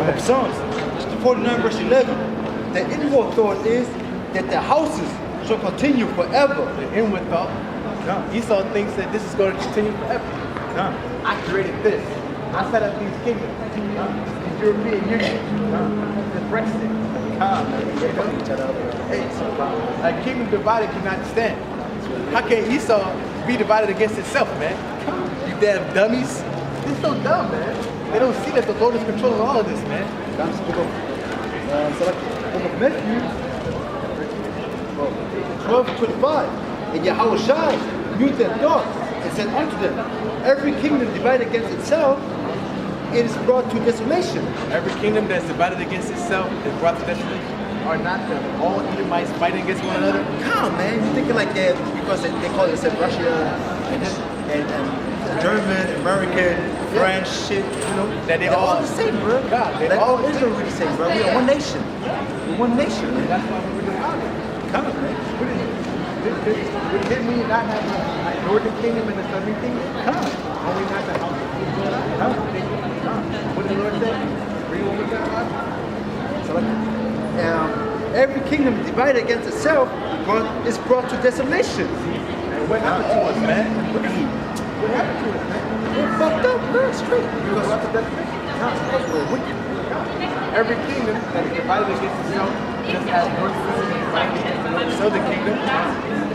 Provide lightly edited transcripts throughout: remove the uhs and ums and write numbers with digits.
of Psalms, 49 verse 11. The inward thought is that the houses shall continue forever. The inward thought. Esau thinks that this is going to continue forever. I created this. I set up these kingdoms. The European Union. The Brexit. A kingdom divided cannot stand. How can Esau be divided against itself, man? You damn dummies. They're so dumb, man. They don't see that the Lord is controlling all of this, man. Book of Matthew 12:25. And Yahawah knew their thoughts and said unto them, every kingdom divided against itself, it is brought to desolation. Every kingdom that's divided against itself is brought to desolation. Are not the all Edomites fighting against one another? Come on, man. You're thinking like that because they call it Russia and German, American, French, shit, you know. That they're all the same, bro. God, they're all Israel really the same, bro. We are one nation. We're one nation, man. That's why we're divided. Come on, man. Didn't we not have a northern kingdom and a southern kingdom? Come on. Are we not the house of Israel? What did the Lord say? Read one more time. Every kingdom divided against itself is brought to desolation. And what happened to us, man? What happened to us, man? We're fucked up, bro. Straight. Because brought to desolation. Because we're wicked. Every kingdom that is divided against itself, just as northern kingdom divided against the southern kingdom,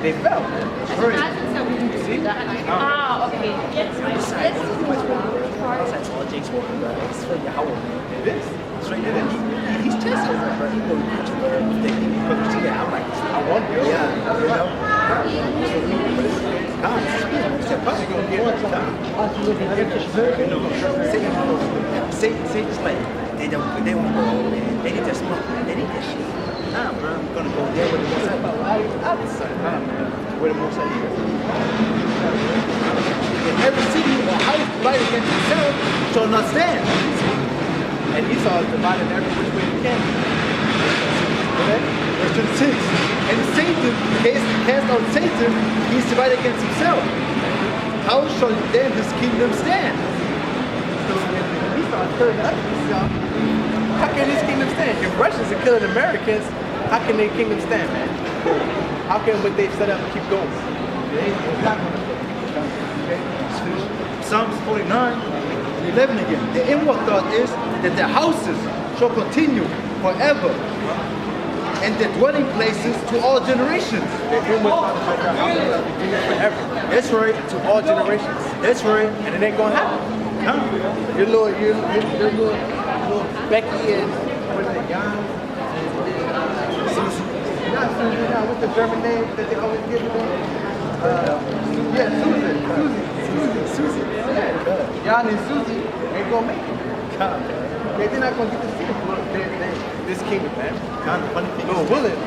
they fell. See? Okay. This? Straight in it. He's chasing us, bro. He will put you there. You see that? I'm like, I want you. yeah, you know. Say just like they won't go over there. They need to smoke. They need that shit. Nah, bro. I'm gonna go there with the most Where the most every city or house divided against itself shall not stand. And Esau is divided every which way he can. Okay? Verse 26. And Satan, cast out Satan, he is divided against himself. How shall then his kingdom stand? So Esau is killing Esau. How can his kingdom stand? If Russians are killing Americans, how can their kingdom stand, man? How can what they've set up keep going? Psalms 49:11 again. The inward thought is that the houses shall continue forever, and the dwelling places to all generations. The inward thought is that the houses shall continue forever. That's right. To all generations. That's right. And it ain't gonna happen. Your little Becky and what is it, Jan? Susie. Not Susie, now what's the German name that they always give them? Susie. Yeah. Jan and Susie ain't gonna make it. They're not gonna get to see this kingdom, man. Funny thing. Lord willing.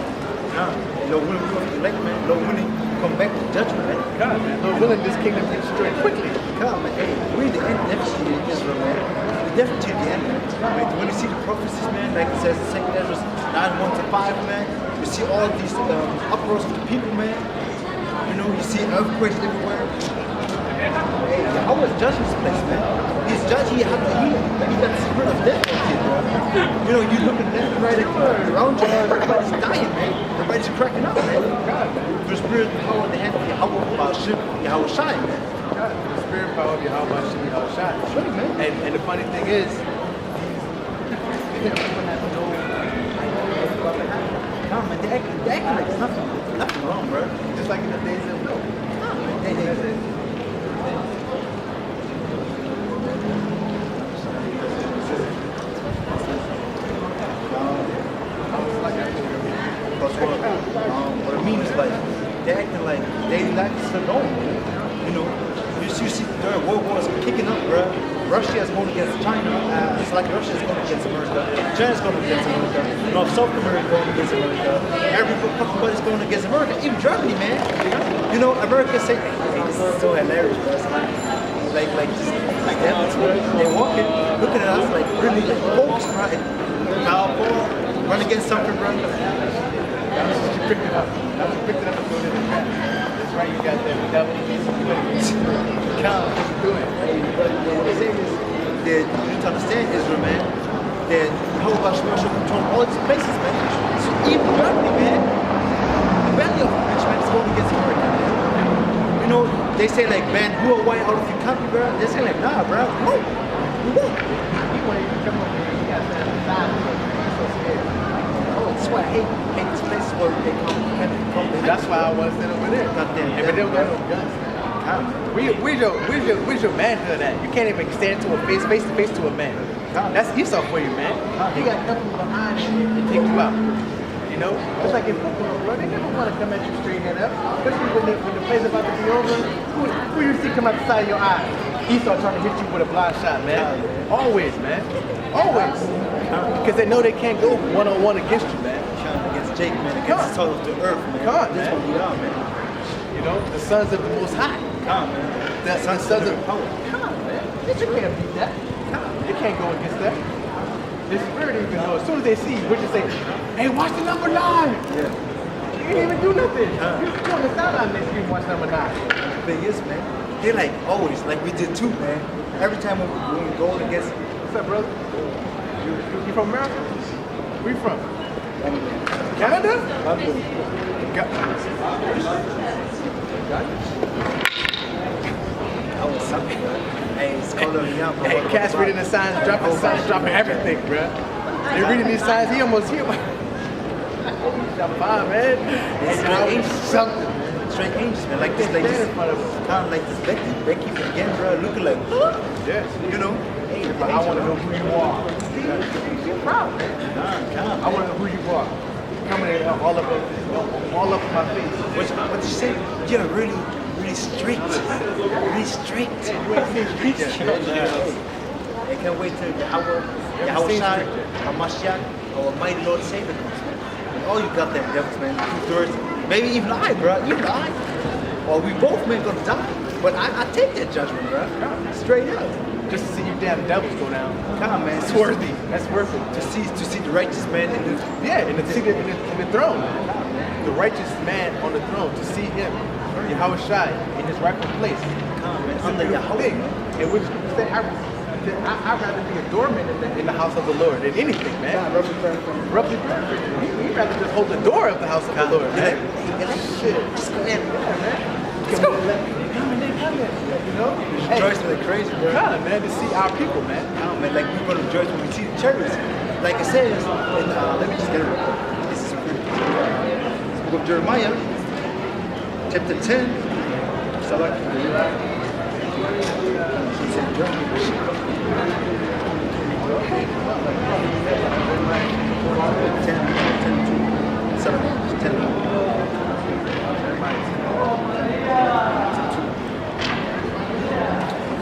Lord willing, we have to elect, man. Lord willing, come back to judgment, man. God, man. Lord willing, this kingdom gets destroyed quickly. Come, man. Hey, we're in the end, definitely in Israel, man. We definitely to the end, man. When you see the prophecies, man, like it says in 2 Ezra 9:1-5, man, you see all these uproars of the people, man. You know, you see earthquakes everywhere. Hey, Yahawah is judging this place, man. He's judging. He got the spirit of death on here, bro. You know, you look at left, right, around you, everybody's dying, man. Everybody's cracking up, man. The spirit of power in the hand of YAHAWASHI, man. The spirit power of YAHAWASHI, That's right, man. And the funny thing is, Come, man, they acting like there's nothing wrong, bro. just like in the days of Noah. Hey. What it means is like they're acting like daily life is still going. You know, you see the third world war is kicking up, bro. Russia is going against China. It's like Russia is going against America. China is going against America. South America going against America. Everybody's going against America. Even Germany, man. You know, America say, hey, this is so hilarious, bro. It's like that, bro. They're walking, looking at us like really like folks, right? Powerful, run against something, bro. You picked it up. And put it in the past. That's right, you got that devil. Count what you're doing. What they say is that you need to understand, Israel, man, that Yahawah control all these places, man. So even Germany, man, the value of rich man is going against America, man. You know, they say like, man, who are white out of your country, bro? They say like, nah, bro, no. You won't. He wanted to come over here. He got that side. He's so scared. Oh, that's why I hate these places where they come. That's why I want to stand over there. Goddamn. Yeah, but they don't got no guns. Where's your manhood at? You can't even stand to a face to face to a man. That's Esau for you, man. He got nothing behind him to take you out. You know, just like in football, bro. They never want to come at you straight head up, especially when the play's about to be over. Who you see come out the side of your eye? Esau trying to hit you with a blind shot, man. Always, man. Always. Because they know they can't go one-on-one against you, man. Against Jake, man. Against the soul of the earth, man. Come on, That's man. what we are, man. You know, the sons of the Most High. Come on, man. The sons of the power. Come on, man. You can't beat that. You can't go against that. The spirit even know. As soon as they see you, we just say, hey, watch the number 9. Yeah. You ain't even do nothing. You on the sideline next week, watch number 9. The thing is, man, they like always, like we did too, man. Every time when we go against. What's up, brother? You from America? Where you from? Canada? Hey, it's called a young bro. Hey, Cass reading the signs, dropping everything, bro. They reading these signs, he almost here. Fine, man. It's something, man. Straight angels, man. Like this, kind of like this Becky again, bro. Looking like, yes, you know. Hey, but I want to know who you are. See, you're proud, man. I want to know who you are. Coming in all up in my face. What you say? You're really strict. Really strict. You ain't seen street yet. I can't wait till Yahawah, HaMashiach, our mighty Lord and Savior comes, man. And all you got them devils, man. 2/3. Maybe even I, bro. Even I. Or we both, man, gonna die. But I take that judgment, bro. Straight up. Just to see you damn devils go down. Come on, man. It's worthy. That's worth it. To see the righteous man in the in the throne. The righteous man on the throne. To see him, Yahawah, in his rightful place. Come on, man. Under Yahawah. In which I'd rather be a doorman in the house of the Lord than anything, man. Roughly paraphrasing. He'd rather just hold the door of the house of the Lord, man. Shit. Just go ahead, man. Let's go. Come in. You know? Rejoicing like crazy, bro. Come on, man, to see our people, man. Come on, man. Like we're gonna rejoice when we see the chariots. Like it says, let me just get it. This is pretty. It's the book of Jeremiah, chapter 10. So like,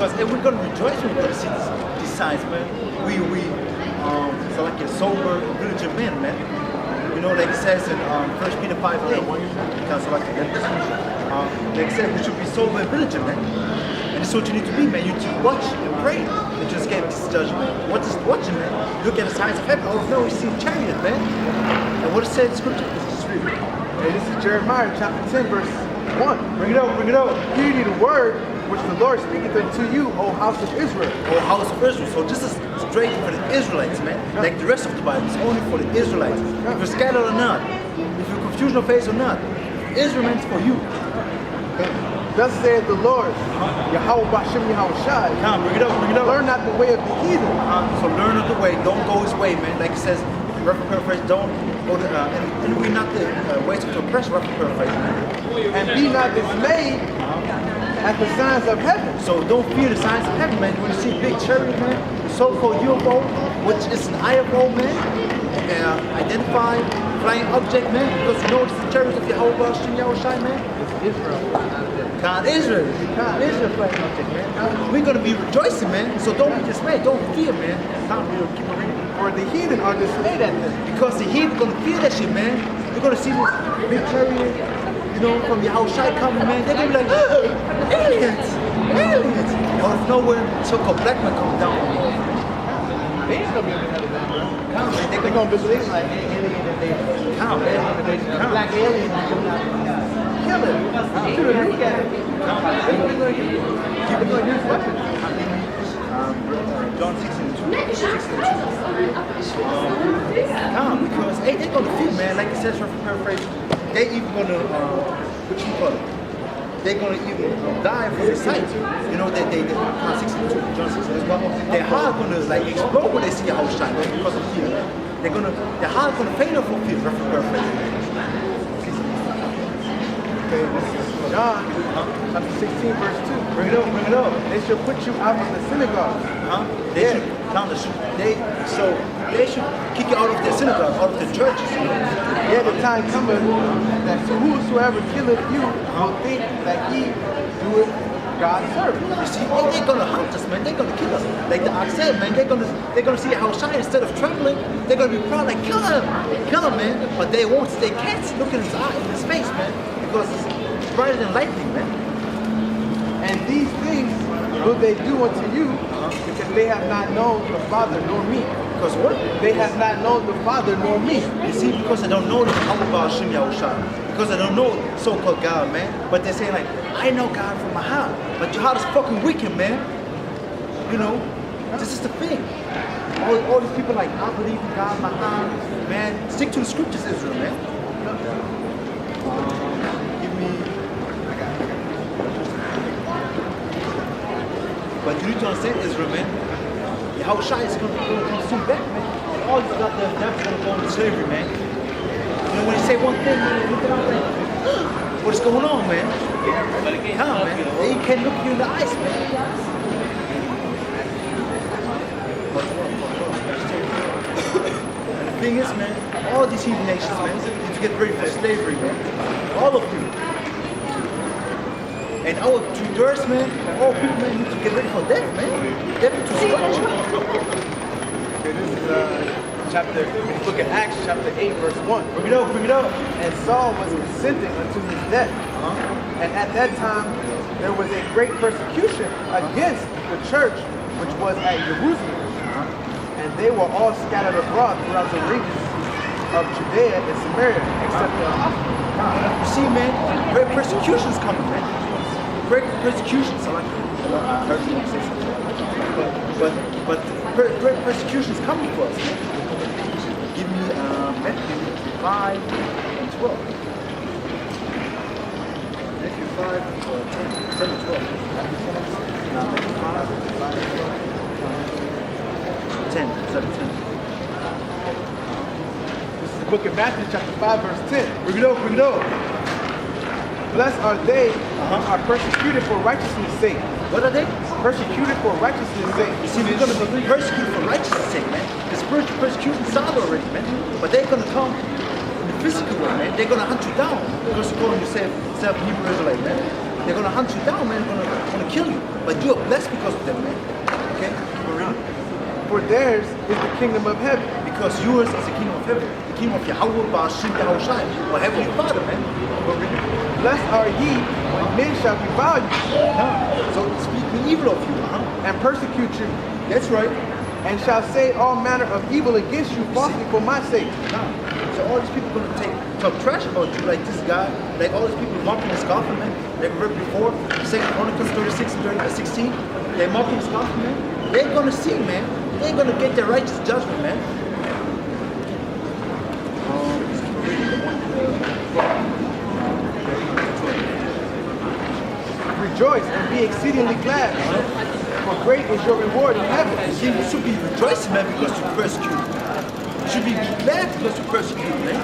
because if we're gonna rejoice when we're gonna see these signs, man. So like a sober, diligent men, man. You know, like it says in 1 Peter 5:8. Because like it says, we should be sober and vigilant, man. And this is what you need to be, man. You need to watch and pray. You just escape this judgment. What is watching, man? Look at the signs of heaven. Oh no, we see chariot, man. And what it says in scripture? Let's read it. Hey, this is Jeremiah chapter 10, verse 1. Bring it out, bring it out. Hear ye the word which the Lord speaketh unto you, O house of Israel. O house of Israel. So this is straight for the Israelites, man. Like the rest of the Bible, it's only for the Israelites. If you're scattered or not, if you're confusion of face or not, Israel meant for you. Thus saith the Lord, Yahawah Bashem Yahawashai. Come on, bring it up, bring it up. Learn not the way of the heathen. So learn of the way, don't go his way, man. Like it says, rough paraphrase, don't go to, and we not the ways to oppress, rough paraphrase, man. And be not dismayed at the signs of heaven. So don't fear the signs of heaven, man. When you see big chariot, man, the so-called UFO, which is an IFO, man, identified flying object, man, because you know it's the chariots of Yahawah, man. It's Israel. God, Israel flying object, man. We're gonna be rejoicing, man. So don't be dismayed, don't fear, man. Keep on reading. For the heathen are dismayed at them. Because the heathen gonna fear that shit, man. You're gonna see this big chariot, you know, from Yahawashi coming, man. They're gonna be like, aliens. Out of nowhere, so-called black man come down. They ain't gonna be able to handle that, bro. Come, man. They're gonna believe like alien invasion. Come, man. Black aliens are coming out. Kill it. Shoot a nuke at it. They're gonna use weapons. John 16:2. 16:2. Because hey, they're gonna feel, man. Like it says from paraphrase, they even gonna what you call it? They're gonna even die for the sight. You know that they John 16:2. John 16:2. Their heart gonna like explode when they see Yahawashi because of fear. Their heart gonna faint for fear. From paraphrase. Okay, this is John chapter 16, verse 2. Bring it up, bring it up. They shall put you out of the synagogue. They should kick you out of the synagogue, out of the churches. Yeah, the time cometh that whosoever killeth you will think that he doeth God's service. You see, they're gonna hunt us, man. They're gonna kill us. Like the ox said, man. They're gonna see how shy instead of trembling. They're gonna be proud, like kill him, man. But they won't. They can't look in his eye, in his face, man, because it's brighter than lightning, man. And these things will they do unto you, because they have not known the Father nor me. Because what? They have not known the Father nor me. You see, because they don't know the HAWAD Yahawashi. Because they don't know so-called God, man. But they say like, I know God from my heart. But your heart is fucking wicked, man. You know, this is the thing. All these people like, I believe in God, my heart, man. Stick to the scriptures, Israel, man. Give me. But you need to understand, Israel, man. Yahawashi is going to come soon back, man. And all these goddamn devils going to go into slavery, man. You know, when you say one thing, man, look at like, what is going on, man? Come, man. They can't look you in the eyes, man. And the thing is, man, all these heathen nations, man, need to get ready for slavery, man. All of you. And our two-thirds, man, all people, man, need to get ready for death, man. Death to destruction. Okay, this is book of Acts, chapter 8, verse 1. Bring it up, bring it up. And Saul was consenting unto his death. And at that time, there was a great persecution against the church which was at Jerusalem. And they were all scattered abroad throughout the regions of Judea and Samaria, except the apostles. You see, man, great persecution's coming, man. Great persecutions. I heard you say something. But great persecution's coming for us, man. Give me Matthew 5 and 12. Matthew 5 and 10 and 12. Matthew 5 and 10. 10. This is the book of Matthew, chapter 5, verse 10. Bring it up, bring it up. Blessed are they who are persecuted for righteousness' sake. What are they? Persecuted for righteousness' sake. You see, we're going to be persecuted for righteousness' sake, man. The spiritual persecution started already, man. But they're going to come in the physical way, man. They're going to hunt you down because you're calling yourself Hebrew Israelite, man. They're going to hunt you down, man. They're going to kill you. But you are blessed because of them, man. Okay? For theirs is the kingdom of heaven. Because yours is the kingdom of heaven. The kingdom of Yahawah, Yahawashi, or Heavenly Father, man. Blessed are ye when men shall revile you. So speak evil of you, and persecute you. That's right. And shall say all manner of evil against you falsely for my sake. So all these people are going to talk trash about you, like this guy, like all these people mocking and scoffing, man. Like we read before, 2 Chronicles 36 and 16, they're mocking and scoffing, man. They're going to see, man. They're going to get their righteous judgment, man. Rejoice and be exceedingly glad, for great is your reward in heaven. See, you should be rejoicing, man, because you're persecuted. You should be glad because you're persecuted, man.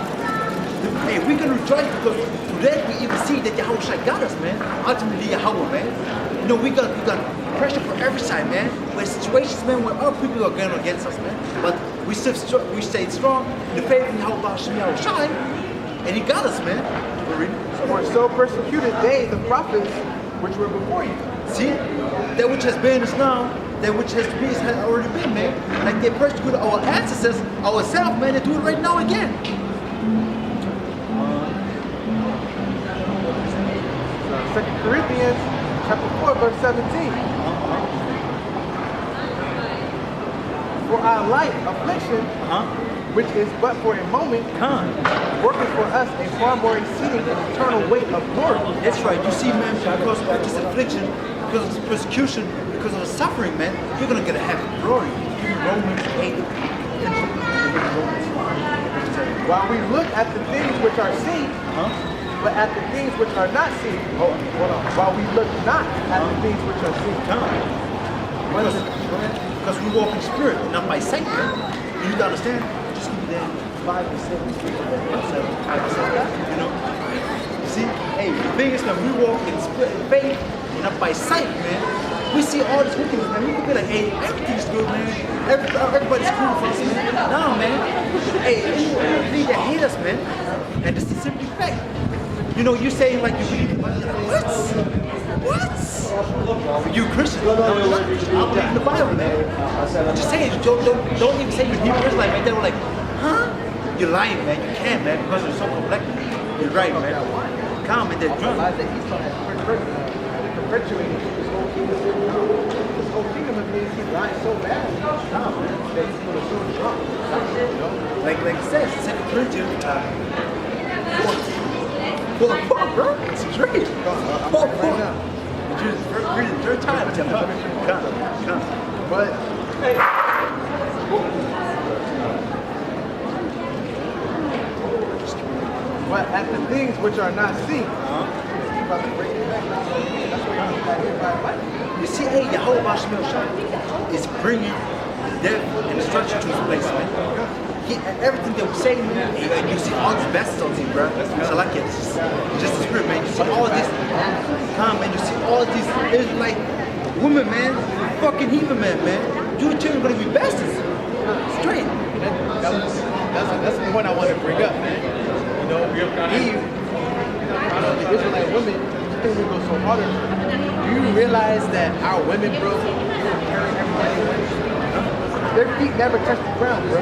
Hey, we can rejoice because today we even see that Yahawashi got us, man. Ultimately, Yahawah, man. You know, we got pressure from every side, man. Where situations, man, where other people are going against us, man. But we stayed strong in the faith in Yahawashi, and he got us, man. For so persecuted they, the prophets, which were before you. See, that which has been is now, that which has to be has already been, man. Like they persecuted our ancestors, ourselves, man. They do it right now again. 2 Corinthians chapter 4, verse 17. For our light affliction, which is but for a moment, working for us a far more exceeding and eternal weight of glory. That's right. You see, man, because of this affliction, because of this persecution, because because of the suffering, man, you're gonna get a heaven glory. Give me Romans 8. While we look at the things which are seen, but at the things which are not seen. Hold on. While we look not at the things which are seen. Because we walk in spirit, not by sight, man. You need to understand. Just give me that 5 and 7, 3, 5 and 7. You know. See, hey, the thing is that we walk in spirit and faith, not by sight, man. We see all this wickedness, man. We could be like, hey, everything's good, man. Everybody's cool for us, man. Nah, man. Hey, they hate us, man. And this is simply fact. You know, you're saying like you believe in Bible. What? You Christian? I believe in the Bible, man. Just saying, don't even say you're Hebrew Israelite, man. They were like, huh? You're lying, man. You can't, man, because you're so complex. You're right, man. Come, man. They're drunk. Perpetuating this whole kingdom. This whole kingdom of being he's lying so bad. That he's going to show the drunk. You know? Like it says, 2 Corinthians 4, bro. It's straight. 4. Read it 3rd time. Come. But hey. But at the things which are not seen. About to bring it back. That's what you see, hey, Yahawah is bringing death and destruction to his place, man. Everything that we say, and you see all these bastards on bro. Salakia, it's just the spirit, man. You see all this, man. You see all these Israelite women, man. Fucking heathen, man. You and children are gonna be bastards. Straight. That's the point I want to bring up, man. You know, Eve. The Israelite women, you think we go so hard? Do you realize that our women, bro, their feet never touched the ground, bro?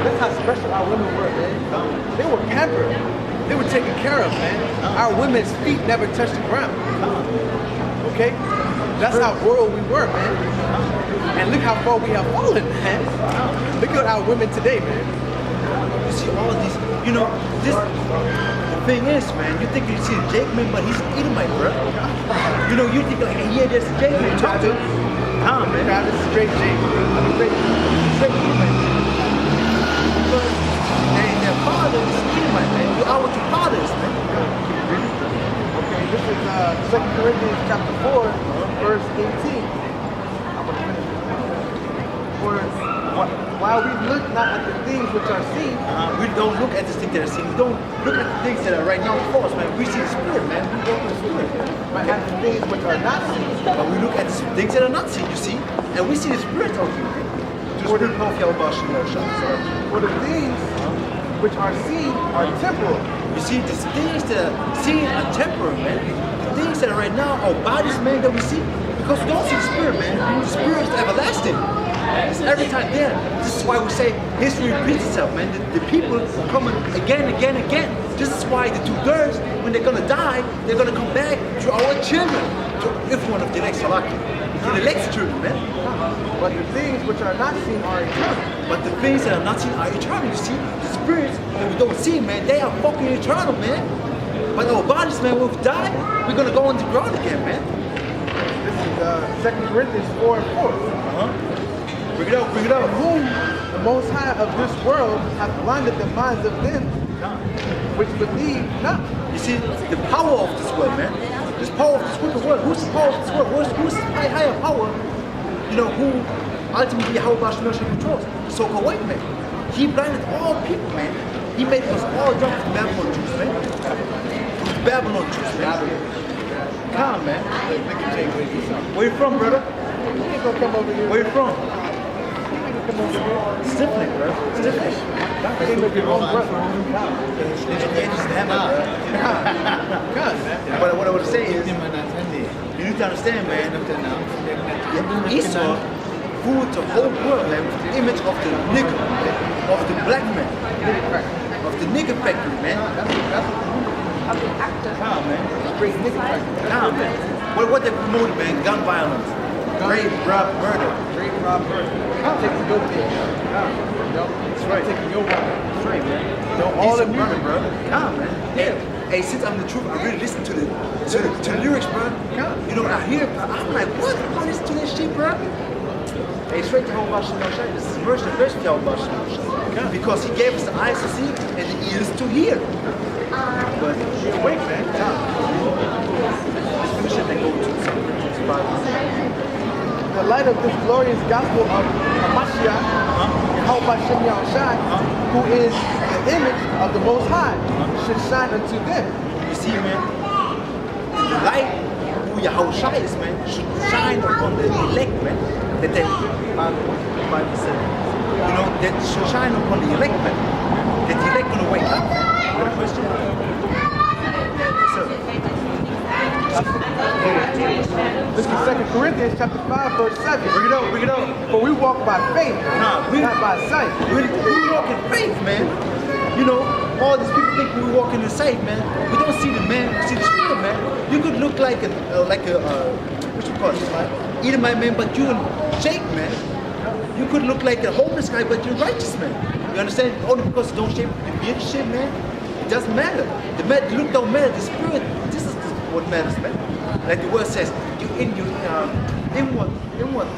That's how special our women were, man. They were pampered. They were taken care of, man. Our women's feet never touched the ground. Okay? That's how royal we were, man. And look how far we have fallen, man. Look at our women today, man. You see all of these, you know, this. The thing is, man, you think you see Jake, man, but he's an Edomite, bro. You know, you think like, hey, yeah, there's Jake, man. Talk to him. Come, man. This is straight Jake. Straight Edomite. And their father is Edomite, man. You are what your father is, man. Okay, this is 2 Corinthians chapter 4, verse 18. I'm going to finish it. For while we look not at the things which are seen, we don't look at the things that are seen. We don't look at the things that are right now before us, man. We see the spirit, man. We walk in the spirit. But at the things which are not seen. But we look at the things that are not seen, you see, and we see the spirit of you. For the things which are seen are temporal. You see, the things that are seen are temporal, man. The things that are right now are bodies, man, that we see. Because we don't see the spirit, man. The spirit is everlasting. It's every time there. This is why we say history repeats itself, man. The people come again. This is why the 2 girls, when they're gonna die, they're gonna come back to our children. To every one of the next Salaki. To the next children, man. But the things which are not seen are eternal. But the things that are not seen are eternal, you see. The spirits that we don't see, man, they are fucking eternal, man. But our bodies, man, when we die, we're gonna go on the ground again, man. This is 2 Corinthians 4 and 4. Bring it up. Whom the Most High of this world hath blinded the minds of them which believe not. You see, the power of this world, man. This power of this wicked world. Who's the power of this world? Who's higher power? You know, who ultimately Yahawah controls? The so-called white man. He blinded all people, man. He made us all drunk to Babylon Jews, man. Babylon Jews, man. Come, man. Where you from, brother? You ain't gonna come over here. Where you from? Come over here. Stiffly, bro. Stiffly. Came with your own brother. What I would say is, you need to understand, man. Esau fooled the whole world, man, with the image of the nigger, of the black man, of the nigger factory, man. That's an actor. Nah, man. Straight nigger factory. Nah, man. What they promoted, man? Gun violence, rape, rob, murder. Rape, rob, murder. Taking your thing. That's right. Taking your wife. That's right, man. You know, all the music, bro. Nah, man. Yeah. hey, since I'm the truth, I really listen to the lyrics, bro. You know, I hear it, bro. I'm like, what? I listen to this shit, bro. Hey, straight to YAHAWASHI. This is verse of YAHAWASHI. Because he gave us the eyes to see and the ears to hear. But You're awake, man. let's finish it and go to the Bible. The light of this glorious gospel of Mashiach, who is the image of the Most High, should shine unto them. You see, man, the light who Yahawah is, man, should shine upon the elect, man. That they, Bible said, you know, that should shine upon the elect, man. That the elect gonna wake up. You got a question? Yes, sir. This is 2 Corinthians chapter 5, verse 7. Bring it up, bring it up. For we walk by faith, Nah, not by sight. We walk in faith, man. You know, all these people think we walk in the sight, man. We don't see the man, we see the spirit, man. You could look like a what you call it, man? Edomite man, but you in shape, man. You could look like a homeless guy, but you're righteous, man. You understand? Only because you don't shape the beard shit, man. It doesn't matter. The look don't matter. The spirit, this is what matters, man. Like the word says, you inward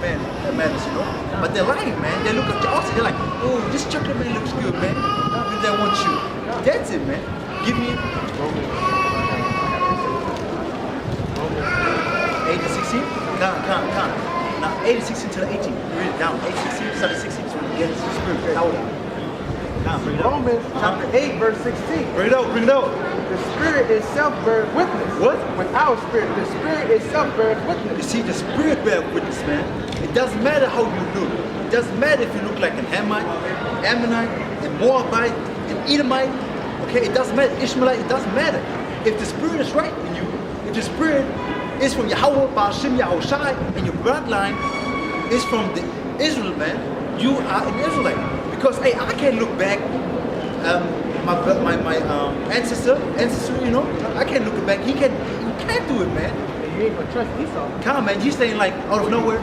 man that matters, you know. But they're lying, man. They look at you also, they're like, oh, this chocolate man looks good, man. They want you. That's it, man. Give me 8 to 16. Come. Now 8 to 16 to the 18. Read it down. 8 to 16, start at 16 to get the spirit. THAWADAH. Now, bring it up. Romans chapter 8, verse 16. Bring it out, bring it out. The spirit itself bears witness. What? With our spirit. The spirit itself bears witness. You see, the spirit bears witness, man. It doesn't matter how you look. It doesn't matter if you look like an Hamite, Ammonite, a Moabite, an Edomite. Okay, it doesn't matter. Ishmaelite, it doesn't matter. If the spirit is right in you, if the spirit is from Yahawah, HASHAM, Yahawashi, and your bloodline is from the Israel, man, you are an Israelite. Because hey, I can't look back. My ancestor, you know, I can't look back. He can't do it, man. You ain't gonna trust Esau. Come on, man. He's saying like out of nowhere.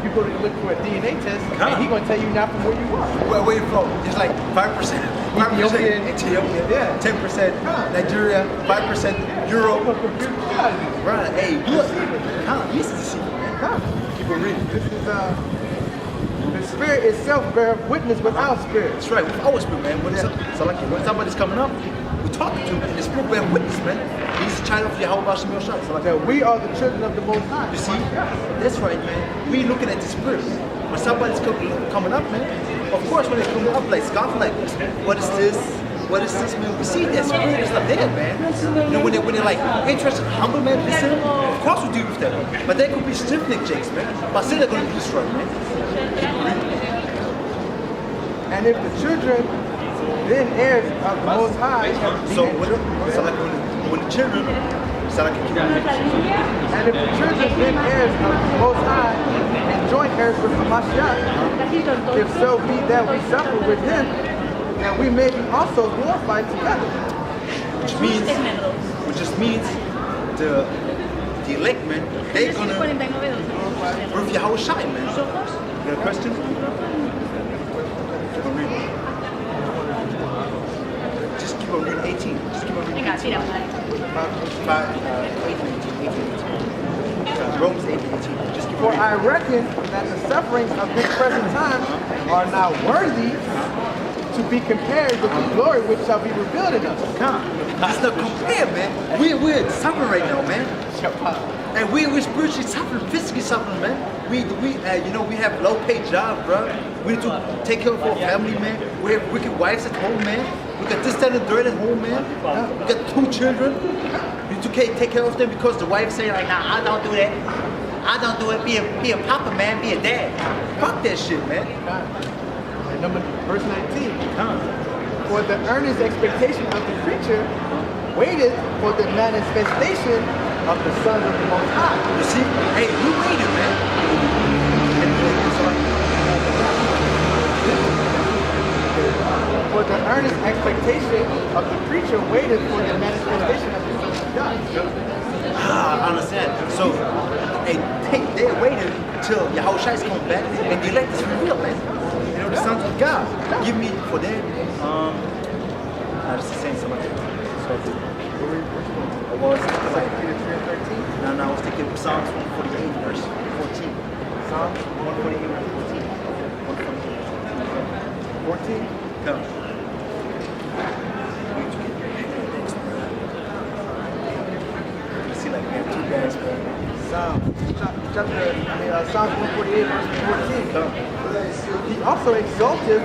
You go to look for a DNA test, and he gonna tell you not from where you are. Where you from? It's like 5%. 5% Ethiopia, Yeah. 10% Nigeria, 5% Europe. Right, hey, look. He's deceiving, man. Keep on reading. This is the spirit itself bears witness with our spirit. That's right, with our spirit, man. When somebody's coming up, we talk to him, and the spirit bears witness, man. He's a child of Yahawah. That we are the children of the Most High. You see? That's right, man. We looking at the spirit. When somebody's coming up, man, of course when they come up like scoff like, what is this? What is this, man? We see that spirit is not there, man. You know, when they're like interested, humble, man, listen, of course we deal with that. But they could be stiff-necked jakes, man. But still they're going to be destroyed, man. And if the children then heirs of the Most High, so when the children, and if the children then heirs of the Most High and joint heirs with the Mashiach, if so be that we suffer with him, and we may be also glorified together. Which just means the elect, man, they're gonna prove Yahawashi, man. You got a question? Just keep on reading 18. Just keep on reading 18. 18. Romans 8:18. Just keep on For reading. I reckon that the sufferings of this present time are not worthy to be compared with the glory which shall be revealed in us. It's not compared, man. We're suffering right now, man. And we're spiritually suffering, physically suffering, man. We have low-paid jobs, bro. We need to take care of our family, man. We have wicked wives at home, man. We got this, that, and dirt at home, man. We got 2 children. We need to take care of them because the wife say like, nah, I don't do that. I don't do it. Be a papa, man. Be a dad. Fuck that shit, man. Verse 19. For the earnest expectation of the creature waited for the manifestation of the sons of the Most High. You see? Hey, we waited, man. For the earnest expectation of the creature waited for the manifestation of the sons of God. I understand. So, hey, they waited till Yahawashi comes back and the elect is revealed, man. You know, the sons of God. Give me for that. No, it's the same selection. What was it? Like Peter 3 and 13? No, I was thinking Psalms 148, verse 14. Psalms 148, verse 14. 14? Come. You see, like, man, two guys, man. Psalms 148, verse 14. Come. He also exalted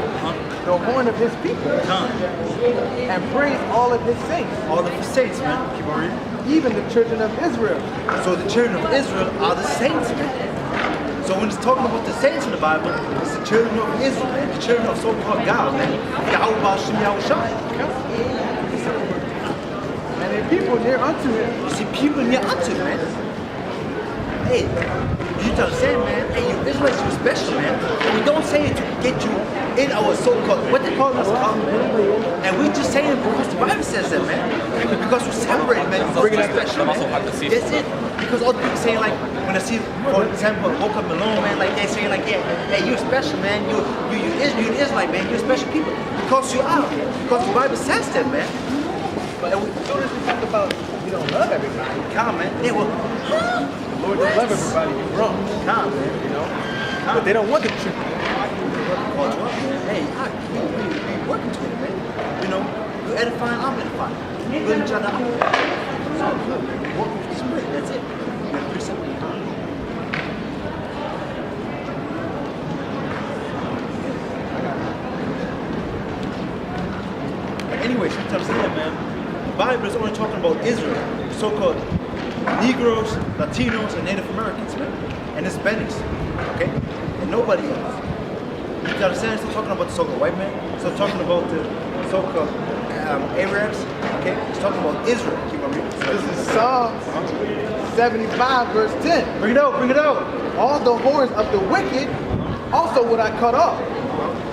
the horn of his people Come. and praised all of his saints, All of the saints, man. Keep on reading. even the children of Israel. So the children of Israel are the saints, man. So when it's talking about the saints in the Bible, it's the children of Israel, man. The children of so-called God, man. Yahawah, YAHAWASHI. And the people near unto him. You see people near unto him, man. Hey, you understand, man? Hey, you Israelites, you're special, man. And we don't say it to get you in our so-called, what they call us, and we just saying it because the Bible says that, man. Because we're separated, man. Because we're special, man. That's it. Because all the people saying, like, when I see, for example, Boca Malone, man, like they saying, like, yeah, hey, you're special, man. You're Israelite, man. You're special people. Because you are. Because the Bible says that, man. And we notice we talk about we don't love everybody. Come, man. They will, The Lord does love everybody, you're wrong. come, man. You know? But they don't want the truth. Hey, we working together, man. You know, you edifying, I'm edifying. We build each other up. So, look, walk with the Spirit, that's it. You have 370. But anyways, you understand, man. The Bible is only talking about Israel, so-called Negroes, Latinos, and Native Americans, man. And Hispanics, okay? And nobody else. You understand? It's not talking about the so-called white man. It's not talking about the so-called Arabs. Okay? It's talking about Israel. Keep on reading. This is Psalm 75, verse 10. Bring it out. Bring it out. All the horns of the wicked also would I cut off,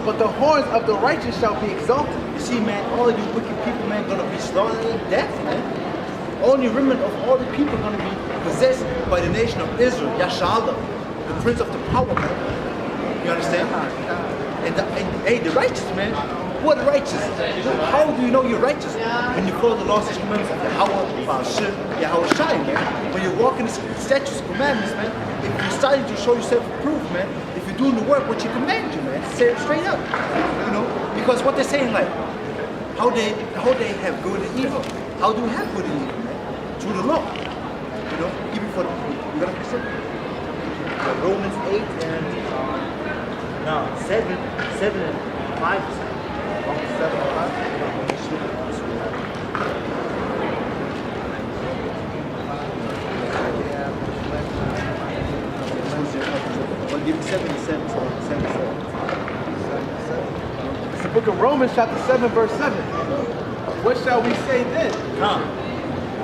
but the horns of the righteous shall be exalted. You see, man, all of you wicked people, man, gonna be slaughtered in death, man. Only remnant of all the people gonna be possessed by the nation of Israel, Yahshua, the prince of the power, man. You understand? And hey, the righteous, man. Who are the righteous? How do you know you're righteous? When you follow the laws and commandments of Yahawah, YAHAWASHI, man. When you walk in the statutes and commandments, man. If you're starting to show yourself approved, man. If you're doing the work, what you command you, man. Say it straight up. You know? Because what they're saying, like, how they have good and evil. How do we have good and evil, man? Through the law. You know? Even for you gotta consider. Romans 8 and 7 and 5. Romans 7 and 5. I'll give you 7 and 7. It's the book of Romans, chapter 7, verse 7. What shall we say then?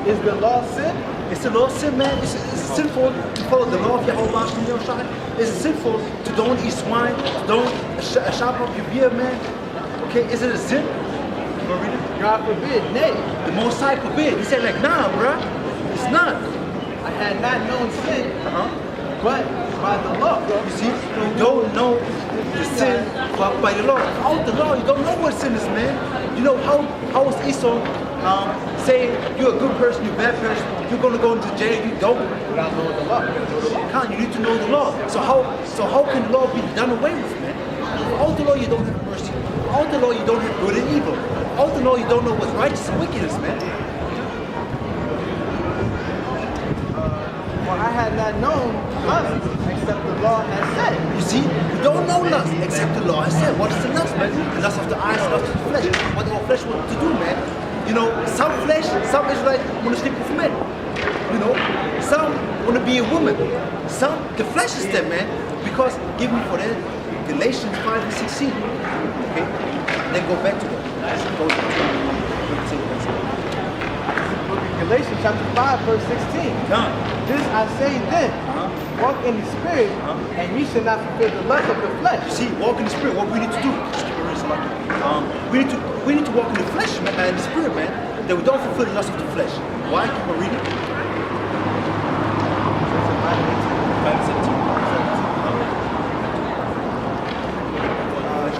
Is the law sin? It's the law sin, man. It's sinful to follow the law of Yahawah. It's sinful to don't eat swine, don't chop up your beard, man. Okay, is it a sin? You gonna read it? God forbid, nay. The Most High forbid. He said, like, nah, bruh. It's not. I had not known sin, but by the law. You see, you don't know the sin but by the law. Without the law, you don't know what sin is, man. You know, how is Esau saying you're a good person, you're a bad person, you're going to go into jail, you don't. Without knowing the law. You need to know the law. So how can the law be done away with, man? Without the law, you don't have mercy. Without the law, you don't have good and evil. Without the law, you don't know what's righteous and wicked is, man. For I had not known lust except the law has said. You see, you don't know lust except the law has said. What is the lust, man? The lust of the eyes, the lust of the flesh. What our flesh wants to do, man. You know, some Israelites want to sleep with men. You know, some want to be a woman. Some, the flesh is there, man. Because, give me for that, Galatians 5 and 16. Okay? Then go back to that. Galatians chapter 5, verse 16. This I say then, walk in the spirit, and ye shall not fulfill the lust of the flesh. You see, walk in the spirit, what we need to do, we need to walk in the flesh, man, in the spirit, man, that we don't fulfill the lust of the flesh. Why? Keep on reading. 5:17.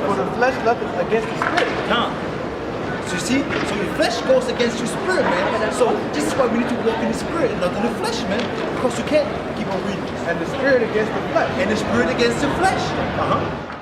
For the flesh lusteth against the spirit. So you see, so your flesh goes against your spirit, man. So this is why we need to walk in the spirit and not in the flesh, man. Because you can't keep on reading. And the spirit against the flesh. And the spirit against the flesh.